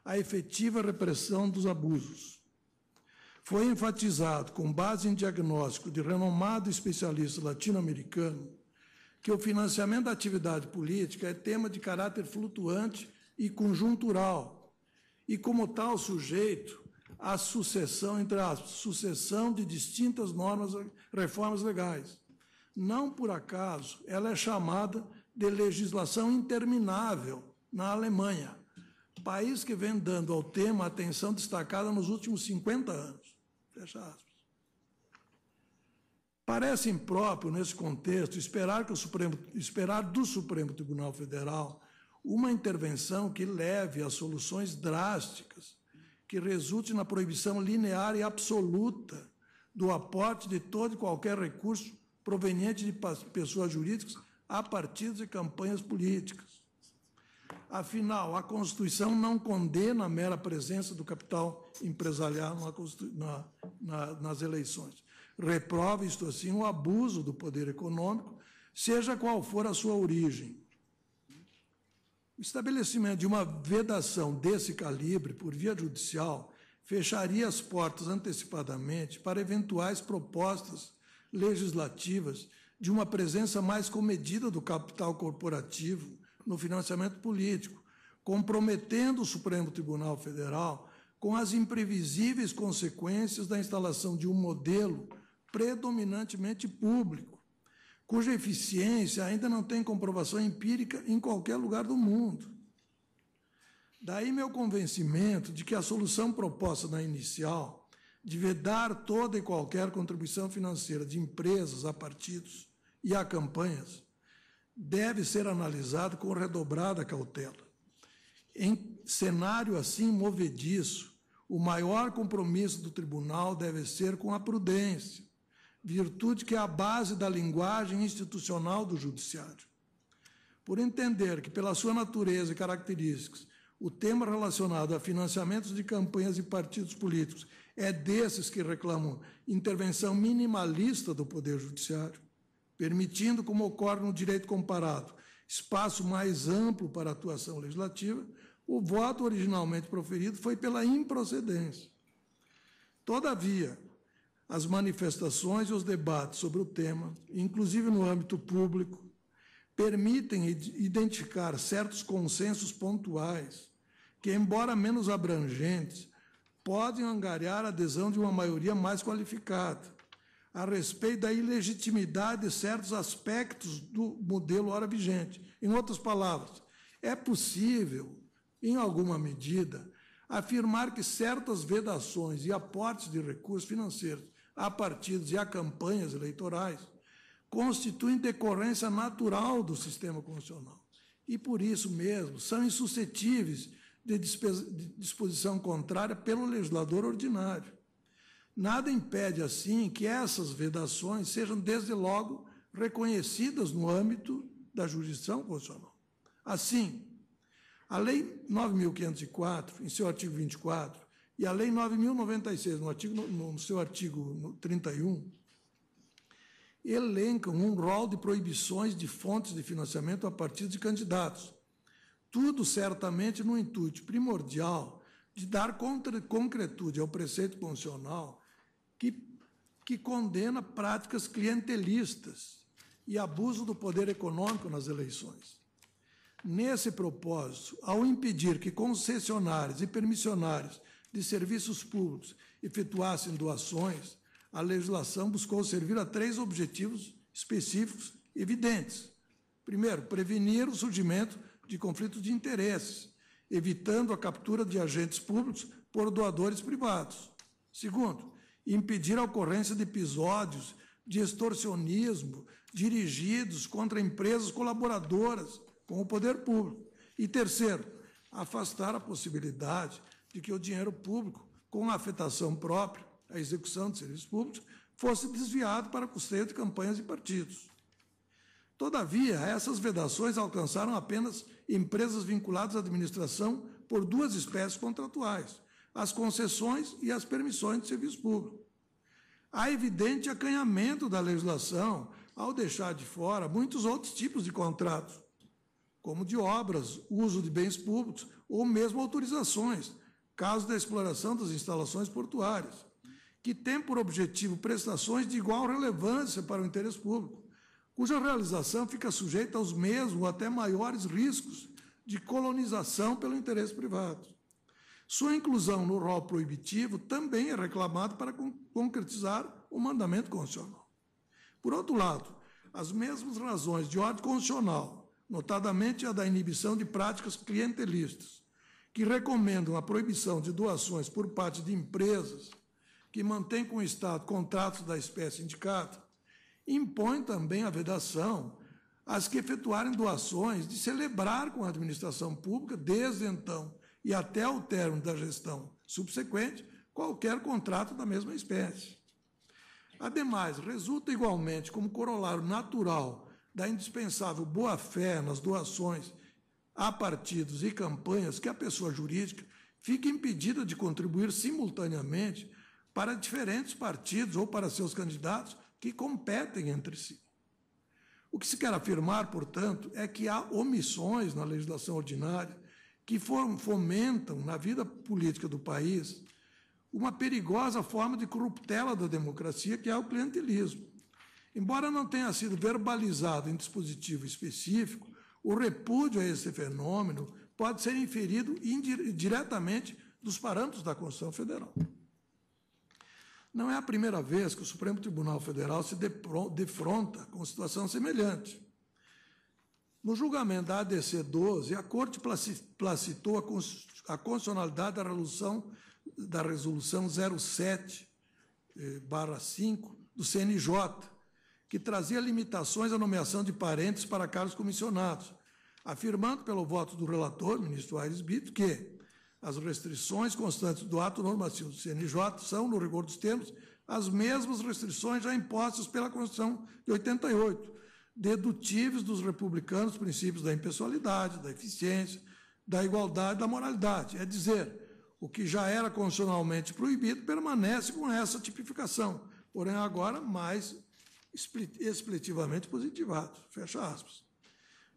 a efetiva repressão dos abusos. Foi enfatizado, com base em diagnóstico de renomado especialista latino-americano, que o financiamento da atividade política é tema de caráter flutuante e conjuntural, e, como tal, sujeito à sucessão, entre aspas, sucessão de distintas normas, reformas legais, Não por acaso, ela é chamada de legislação interminável na Alemanha, país que vem dando ao tema atenção destacada nos últimos 50 anos. Fecha aspas. Parece impróprio, nesse contexto, esperar do Supremo Tribunal Federal uma intervenção que leve a soluções drásticas, que resulte na proibição linear e absoluta do aporte de todo e qualquer recurso proveniente de pessoas jurídicas a partidos e campanhas políticas. Afinal, a Constituição não condena a mera presença do capital empresarial nas eleições. Reprova, isto assim, o abuso do poder econômico, seja qual for a sua origem. O estabelecimento de uma vedação desse calibre por via judicial fecharia as portas antecipadamente para eventuais propostas legislativas de uma presença mais comedida do capital corporativo no financiamento político, comprometendo o Supremo Tribunal Federal com as imprevisíveis consequências da instalação de um modelo predominantemente público, cuja eficiência ainda não tem comprovação empírica em qualquer lugar do mundo. Daí meu convencimento de que a solução proposta na inicial, de vedar toda e qualquer contribuição financeira de empresas a partidos e a campanhas, deve ser analisado com redobrada cautela. Em cenário assim movediço, o maior compromisso do tribunal deve ser com a prudência, virtude que é a base da linguagem institucional do judiciário. Por entender que, pela sua natureza e características, o tema relacionado a financiamentos de campanhas e partidos políticos é desses que reclamam intervenção minimalista do Poder Judiciário, permitindo, como ocorre no direito comparado, espaço mais amplo para a atuação legislativa, o voto originalmente proferido foi pela improcedência. Todavia, as manifestações e os debates sobre o tema, inclusive no âmbito público, permitem identificar certos consensos pontuais que, embora menos abrangentes, podem angariar a adesão de uma maioria mais qualificada a respeito da ilegitimidade de certos aspectos do modelo ora vigente. Em outras palavras, é possível, em alguma medida, afirmar que certas vedações e aportes de recursos financeiros a partidos e a campanhas eleitorais constituem decorrência natural do sistema constitucional e, por isso mesmo, são insuscetíveis de disposição contrária pelo legislador ordinário. Nada impede, assim, que essas vedações sejam, desde logo, reconhecidas no âmbito da jurisdição constitucional. Assim, a Lei 9.504, em seu artigo 24, e a Lei 9.096, no seu artigo 31, elencam um rol de proibições de fontes de financiamento a partidos e candidatos. Tudo, certamente, no intuito primordial de dar concretude ao preceito constitucional que condena práticas clientelistas e abuso do poder econômico nas eleições. Nesse propósito, ao impedir que concessionários e permissionários de serviços públicos efetuassem doações, a legislação buscou servir a 3 objetivos específicos evidentes. Primeiro, prevenir o surgimento de conflitos de interesses, evitando a captura de agentes públicos por doadores privados. Segundo, impedir a ocorrência de episódios de extorsionismo dirigidos contra empresas colaboradoras com o poder público. E terceiro, afastar a possibilidade de que o dinheiro público, com a afetação própria à execução de serviços públicos, fosse desviado para custeio de campanhas e partidos. Todavia, essas vedações alcançaram apenas empresas vinculadas à administração por 2 espécies contratuais, as concessões e as permissões de serviço público. Há evidente acanhamento da legislação ao deixar de fora muitos outros tipos de contratos, como de obras, uso de bens públicos ou mesmo autorizações, caso da exploração das instalações portuárias, que tem por objetivo prestações de igual relevância para o interesse público, cuja realização fica sujeita aos mesmos ou até maiores riscos de colonização pelo interesse privado. Sua inclusão no rol proibitivo também é reclamada para concretizar o mandamento constitucional. Por outro lado, as mesmas razões de ordem constitucional, notadamente a da inibição de práticas clientelistas, que recomendam a proibição de doações por parte de empresas que mantêm com o Estado contratos da espécie indicada, impõe também a vedação às que efetuarem doações de celebrar com a administração pública, desde então e até o término da gestão subsequente, qualquer contrato da mesma espécie. Ademais, resulta igualmente como corolário natural da indispensável boa-fé nas doações a partidos e campanhas que a pessoa jurídica fique impedida de contribuir simultaneamente para diferentes partidos ou para seus candidatos que competem entre si. O que se quer afirmar, portanto, é que há omissões na legislação ordinária que fomentam na vida política do país uma perigosa forma de corruptela da democracia, que é o clientelismo. Embora não tenha sido verbalizado em dispositivo específico, o repúdio a esse fenômeno pode ser inferido diretamente dos parâmetros da Constituição Federal. Não é a primeira vez que o Supremo Tribunal Federal se defronta com situação semelhante. No julgamento da ADC 12, a Corte placitou a constitucionalidade da Resolução 07/5 do CNJ, que trazia limitações à nomeação de parentes para cargos comissionados, afirmando pelo voto do relator, ministro Aires Brito, que as restrições constantes do ato normativo do CNJ são, no rigor dos termos, as mesmas restrições já impostas pela Constituição de 88, dedutíveis dos republicanos princípios da impessoalidade, da eficiência, da igualdade e da moralidade. É dizer, o que já era constitucionalmente proibido permanece com essa tipificação, porém agora mais expletivamente positivado. Fecha aspas.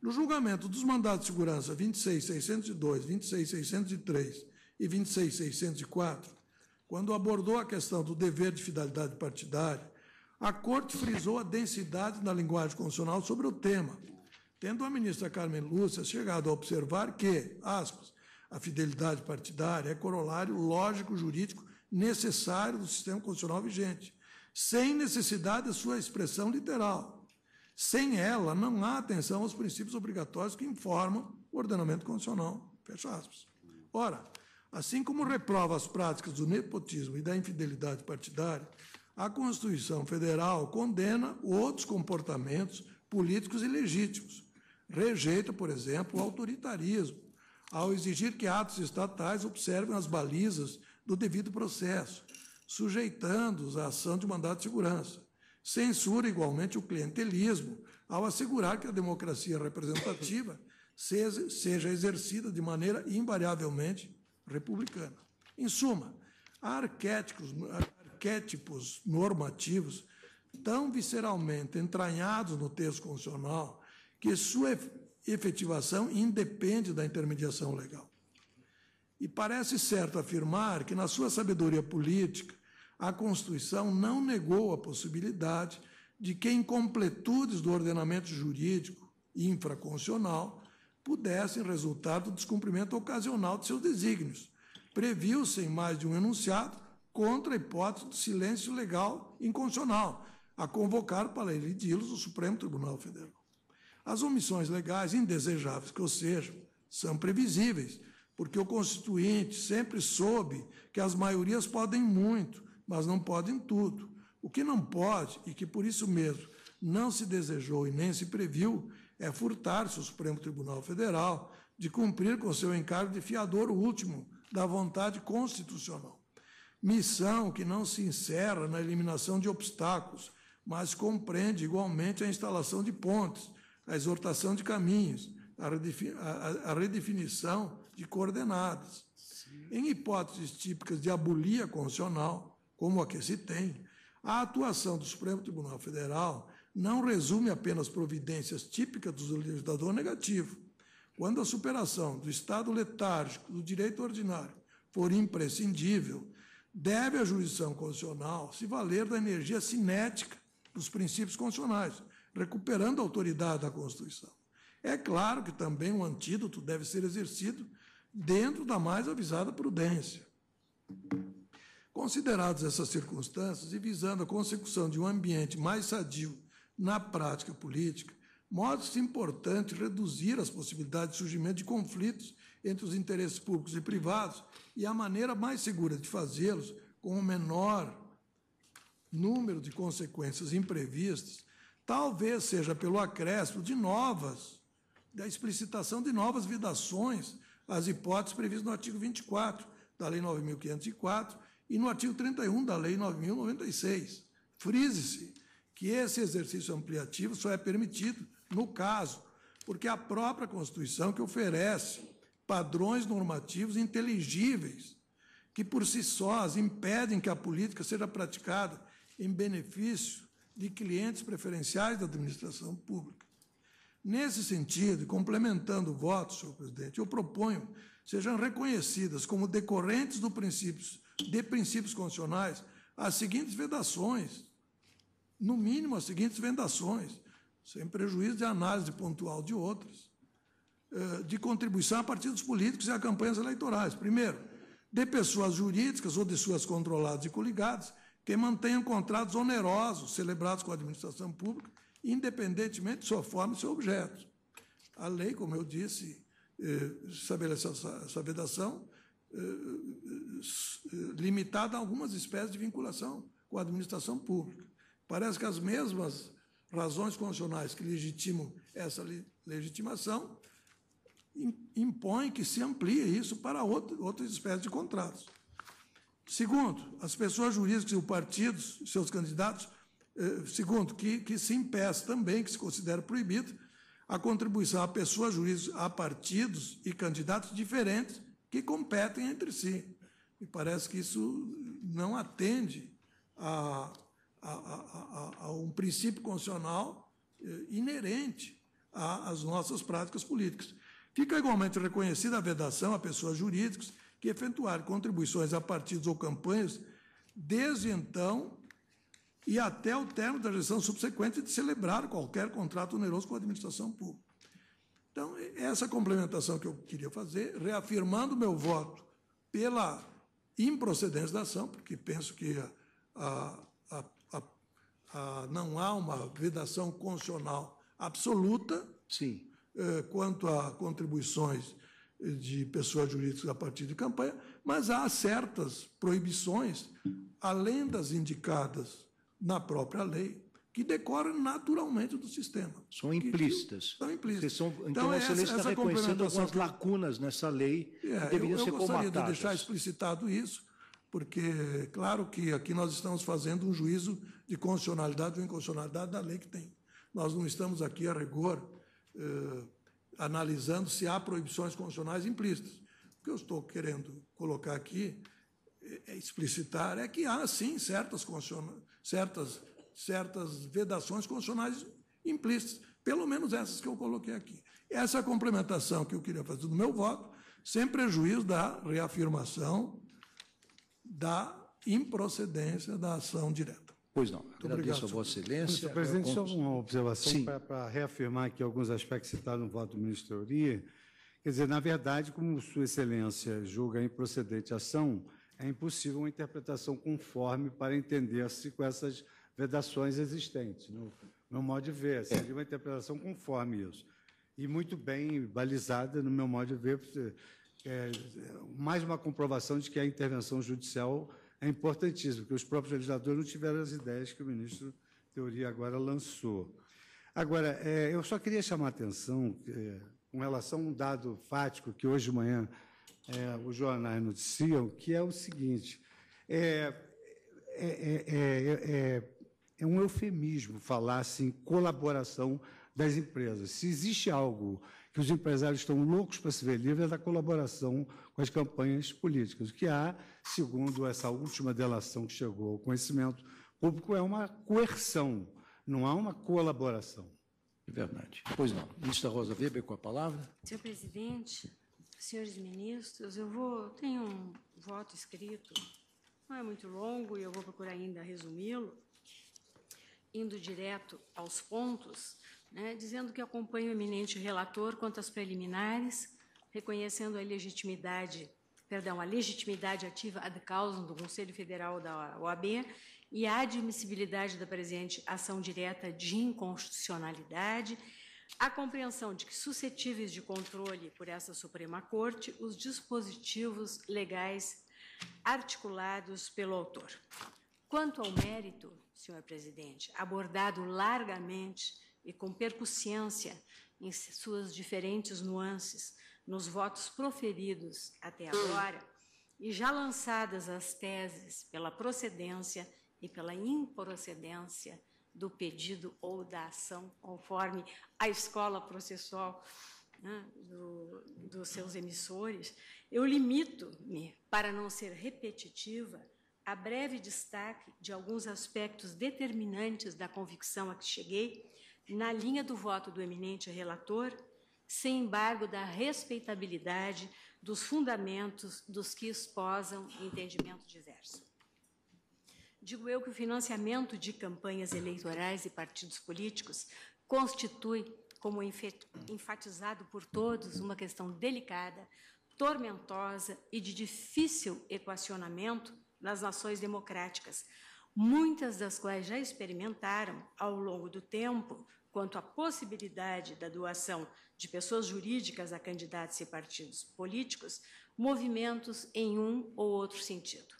No julgamento dos mandados de segurança 26.602, 26.603 e 26.604, quando abordou a questão do dever de fidelidade partidária, a Corte frisou a densidade na linguagem constitucional sobre o tema, tendo a ministra Carmen Lúcia chegado a observar que, aspas, a fidelidade partidária é corolário lógico-jurídico necessário do sistema constitucional vigente, sem necessidade de sua expressão literal. Sem ela, não há atenção aos princípios obrigatórios que informam o ordenamento constitucional. Fecha aspas. Ora, assim como reprova as práticas do nepotismo e da infidelidade partidária, a Constituição Federal condena outros comportamentos políticos ilegítimos. Rejeita, por exemplo, o autoritarismo, ao exigir que atos estatais observem as balizas do devido processo, sujeitando-os à ação de mandado de segurança. Censura igualmente o clientelismo, ao assegurar que a democracia representativa seja exercida de maneira invariavelmente republicana. Em suma, há arquétipos normativos tão visceralmente entranhados no texto constitucional que sua efetivação independe da intermediação legal. E parece certo afirmar que, na sua sabedoria política, a Constituição não negou a possibilidade de que incompletudes do ordenamento jurídico infraconstitucional pudessem resultar do descumprimento ocasional de seus desígnios. Previu-se em mais de um enunciado contra a hipótese do silêncio legal inconstitucional, a convocar para elidi-los o Supremo Tribunal Federal. As omissões legais indesejáveis, que ou seja, são previsíveis, porque o Constituinte sempre soube que as maiorias podem muito, mas não podem tudo. O que não pode, e que por isso mesmo não se desejou e nem se previu, é furtar-se o Supremo Tribunal Federal de cumprir com seu encargo de fiador último da vontade constitucional. Missão que não se encerra na eliminação de obstáculos, mas compreende igualmente a instalação de pontes, a exortação de caminhos, a redefinição de coordenadas. Em hipóteses típicas de abulia constitucional, como a que se tem, a atuação do Supremo Tribunal Federal não resume apenas providências típicas do legislador negativo. Quando a superação do estado letárgico do direito ordinário for imprescindível, deve a jurisdição constitucional se valer da energia cinética dos princípios constitucionais, recuperando a autoridade da Constituição. É claro que também o antídoto deve ser exercido dentro da mais avisada prudência. Consideradas essas circunstâncias e visando a consecução de um ambiente mais sadio na prática política, modo-se importante reduzir as possibilidades de surgimento de conflitos entre os interesses públicos e privados, e a maneira mais segura de fazê-los, com o menor número de consequências imprevistas, talvez seja pelo acréscimo da explicitação de novas vedações às hipóteses previstas no artigo 24 da Lei 9.504 e no artigo 31 da Lei 9.096. Frise-se que esse exercício ampliativo só é permitido, no caso, porque a própria Constituição que oferece padrões normativos inteligíveis, que por si sós impedem que a política seja praticada em benefício de clientes preferenciais da administração pública. Nesse sentido, e complementando o voto, senhor presidente, eu proponho sejam reconhecidas como decorrentes de princípios constitucionais as seguintes vedações, no mínimo as seguintes vedações, sem prejuízo de análise pontual de outras, de contribuição a partidos políticos e a campanhas eleitorais. Primeiro, de pessoas jurídicas ou de suas controladas e coligadas que mantenham contratos onerosos celebrados com a administração pública, independentemente de sua forma e seu objeto. A lei, como eu disse, estabelece essa vedação limitada a algumas espécies de vinculação com a administração pública. Parece que as mesmas razões constitucionais que legitimam essa legitimação impõem que se amplie isso para outras espécies de contratos. Segundo, as pessoas jurídicas e os partidos, seus candidatos, segundo, que se impeça também, que se considere proibido, a contribuição a pessoas jurídicas, a partidos e candidatos diferentes que competem entre si. Me parece que isso não atende a um princípio constitucional inerente às nossas práticas políticas. Fica igualmente reconhecida a vedação a pessoas jurídicas que efetuarem contribuições a partidos ou campanhas desde então e até o término da gestão subsequente de celebrar qualquer contrato oneroso com a administração pública. Então, essa complementação que eu queria fazer, reafirmando meu voto pela improcedência da ação, porque penso que não há uma vedação constitucional absoluta. Sim. Quanto a contribuições de pessoas jurídicas a partir de campanha, mas há certas proibições, além das indicadas na própria lei, que decorrem naturalmente do sistema. São implícitas. São implícitas. Então, a excelência está reconhecendo algumas lacunas nessa lei que deveriam ser colmatadas. Eu gostaria de deixar explicitado isso, porque, claro que aqui nós estamos fazendo um juízo de constitucionalidade ou inconstitucionalidade da lei que tem. Nós não estamos aqui, a rigor, analisando se há proibições constitucionais implícitas. O que eu estou querendo colocar aqui, explicitar, é que há, sim, certas vedações constitucionais implícitas, pelo menos essas que eu coloquei aqui. Essa é a complementação que eu queria fazer do meu voto, sem prejuízo da reafirmação da improcedência da ação direta. Pois não. Agradeço a Vossa Excelência. Senhor presidente, só uma observação para reafirmar aqui alguns aspectos citados no voto do ministro Teori. Quer dizer, na verdade, como Sua Excelência julga improcedente a ação, é impossível uma interpretação conforme para entender-se com essas vedações existentes. No meu modo de ver, seria uma interpretação conforme isso. E muito bem balizada, no meu modo de ver, mais uma comprovação de que a intervenção judicial é importantíssimo, porque os próprios legisladores não tiveram as ideias que o ministro Teori agora lançou. Agora, eu só queria chamar a atenção com relação a um dado fático que hoje de manhã os jornais noticiam, que é o seguinte, é um eufemismo falar assim, colaboração das empresas. Se existe algo que os empresários estão loucos para se ver livre, é da colaboração com as campanhas políticas. O que há, segundo essa última delação que chegou ao conhecimento público, é uma coerção, não há uma colaboração. É verdade. Pois não. Ministra Rosa Weber, com a palavra. Senhor presidente, senhores ministros, tenho um voto escrito, não é muito longo, e eu vou procurar ainda resumi-lo, indo direto aos pontos, dizendo que acompanho o eminente relator quanto às preliminares, reconhecendo a legitimidade ativa ad causam do Conselho Federal da OAB e a admissibilidade da presente ação direta de inconstitucionalidade, a compreensão de que suscetíveis de controle por essa Suprema Corte os dispositivos legais articulados pelo autor. Quanto ao mérito, senhor presidente, abordado largamente e com percussiência em suas diferentes nuances nos votos proferidos até agora, e já lançadas as teses pela procedência e pela improcedência do pedido ou da ação, conforme a escola processual, né, dos seus emissores, eu limito-me, para não ser repetitiva, a breve destaque de alguns aspectos determinantes da convicção a que cheguei, na linha do voto do eminente relator, sem embargo da respeitabilidade dos fundamentos dos que esposam entendimento diverso. Digo eu que o financiamento de campanhas eleitorais e partidos políticos constitui, como enfatizado por todos, uma questão delicada, tormentosa e de difícil equacionamento nas nações democráticas, muitas das quais já experimentaram, ao longo do tempo, quanto à possibilidade da doação de pessoas jurídicas a candidatos e partidos políticos, movimentos em um ou outro sentido.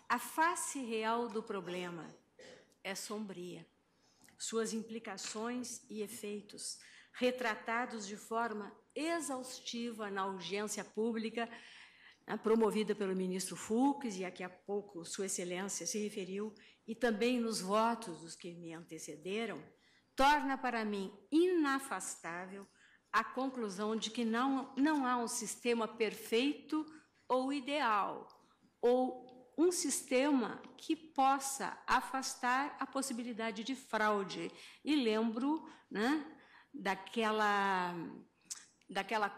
A face real do problema é sombria. Suas implicações e efeitos, retratados de forma exaustiva na audiência pública, promovida pelo ministro Fux, e a que há pouco Sua Excelência se referiu, e também nos votos dos que me antecederam, torna para mim inafastável a conclusão de que não há um sistema perfeito ou ideal, ou um sistema que possa afastar a possibilidade de fraude. E lembro, né, daquela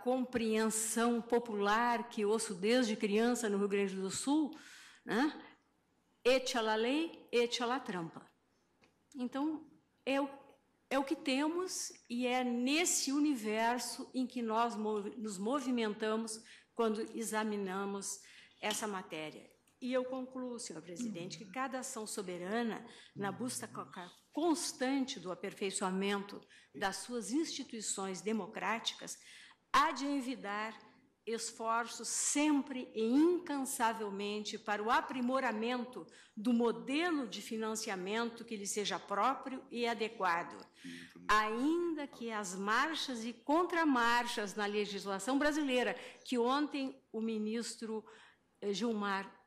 compreensão popular que ouço desde criança no Rio Grande do Sul, né? Echa la lei, echa la trampa. Então, é o que temos e é nesse universo em que nós nos movimentamos quando examinamos essa matéria. E eu concluo, senhor presidente, que cada ação soberana, na busca constante do aperfeiçoamento das suas instituições democráticas, há de envidar esforços sempre e incansavelmente para o aprimoramento do modelo de financiamento que lhe seja próprio e adequado, ainda que as marchas e contramarchas na legislação brasileira, que ontem o ministro Gilmar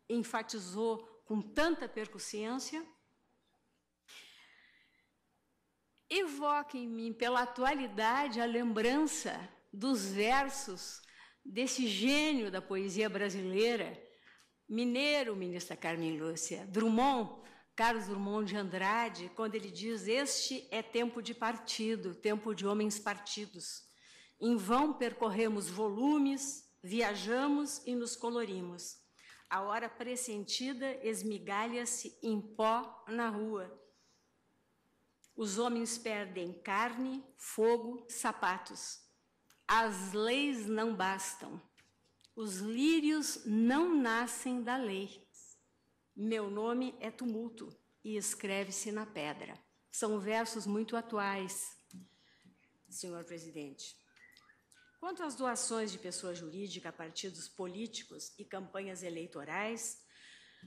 enfatizou com tanta percussiência, evoquem em mim, pela atualidade, a lembrança dos versos desse gênio da poesia brasileira, mineiro, ministra Carmen Lúcia, Carlos Drummond de Andrade, quando ele diz: este é tempo de partido, tempo de homens partidos. Em vão percorremos volumes, viajamos e nos colorimos. A hora pressentida esmigalha-se em pó na rua. Os homens perdem carne, fogo, sapatos. As leis não bastam. Os lírios não nascem da lei. Meu nome é tumulto e escreve-se na pedra. São versos muito atuais, senhor presidente. Quanto às doações de pessoa jurídica a partidos políticos e campanhas eleitorais,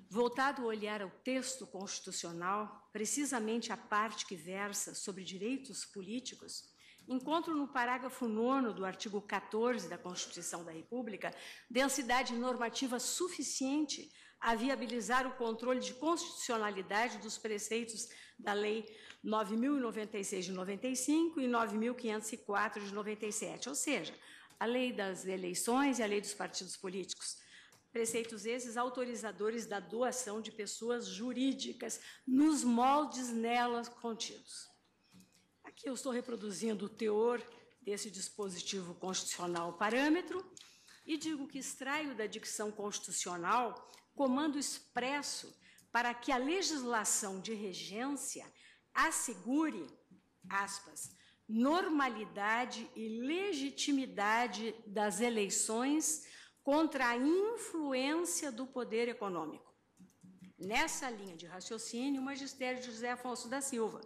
voltado a olhar ao texto constitucional, precisamente a parte que versa sobre direitos políticos, encontro no parágrafo 9º do artigo 14 da Constituição da República densidade normativa suficiente a viabilizar o controle de constitucionalidade dos preceitos da Lei 9.096 de 95 e 9.504 de 97, ou seja, a Lei das Eleições e a Lei dos Partidos Políticos. Preceitos esses autorizadores da doação de pessoas jurídicas nos moldes nelas contidos. Aqui eu estou reproduzindo o teor desse dispositivo constitucional parâmetro e digo que extraio da dicção constitucional comando expresso para que a legislação de regência assegure, aspas, normalidade e legitimidade das eleições contra a influência do poder econômico. nessa linha de raciocínio, o magistério de José Afonso da Silva.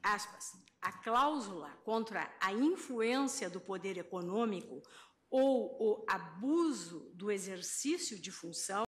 Aspas, a cláusula contra a influência do poder econômico ou o abuso do exercício de função